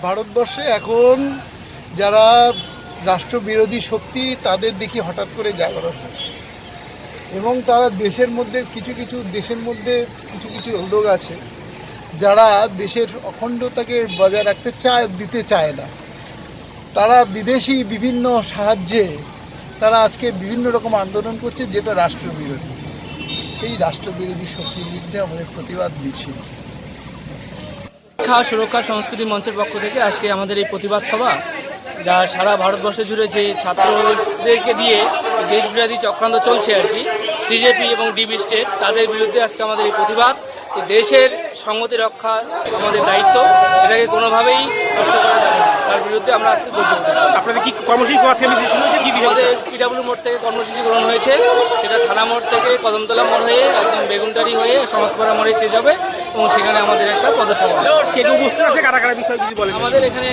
ভারতবর্ষে এখন যারা রাষ্ট্রবিরোধী শক্তি তাদের দেখি হঠাৎ করে জাগরণ হচ্ছে এবং তারা দেশের মধ্যে কিছু কিছু লোক আছে যারা দেশের অখণ্ডতাকে বজায় রাখতে দিতে চায় না। তারা বিদেশি বিভিন্ন সাহায্যে তারা আজকে বিভিন্ন রকম আন্দোলন করছে যেটা রাষ্ট্রবিরোধী। সেই রাষ্ট্রবিরোধী শক্তির বিরুদ্ধে আমাদের প্রতিবাদ মিছিল। শিক্ষা সুরক্ষা সংস্কৃতি মঞ্চের পক্ষ থেকে আজকে আমাদের এই প্রতিবাদ সভা, যা সারা ভারতবর্ষ জুড়ে যে ছাত্রদেরকে দিয়ে দেশবিরোধী চক্রান্ত চলছে আর কি, সিজেপি এবং ডিবি স্টেট, তাদের বিরুদ্ধে আজকে আমাদের এই প্রতিবাদ। দেশের সংহতি রক্ষা আমাদের দায়িত্ব, এটাকে কোনোভাবেই নষ্ট করা যাবে না, তার বিরুদ্ধে আমরা আজকে গর্জে উঠেছি। আপনাদের কি কর্মসূচি আমাদের পিডাব্লিউ মোড় থেকে কর্মসূচি গ্রহণ হয়েছে, সেটা থানা মোড় থেকে কদমতলা মোড় হয়ে একদম বেগুনটারি হয়ে সমাজপাড়া মোড়ে শেষ হবে এবং সেখানে আমাদের একটা পদসভা। আমাদের এখানে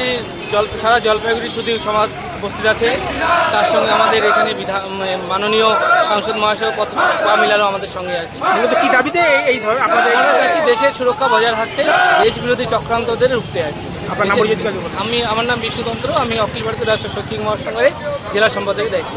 সারা জলপাইগুড়ি শুধু সমাজ উপস্থিত আছে, তার সঙ্গে আমাদের এখানে মাননীয় সাংসদ মহাশয় পা মিলালো আমাদের সঙ্গে আর কি। দাবিতে এই ধরনের আপনাদের দেশের সুরক্ষা বজায় রাখতে, দেশ বিরোধী চক্রান্তদের রুখতে আর কি। আমার নাম বিষ্ণুতন্ত্র, আমি অখিল ভারতীয় রাষ্ট্র শৈক্ষিক মহাসংঘের জেলা সম্পাদকের দায়িত্ব।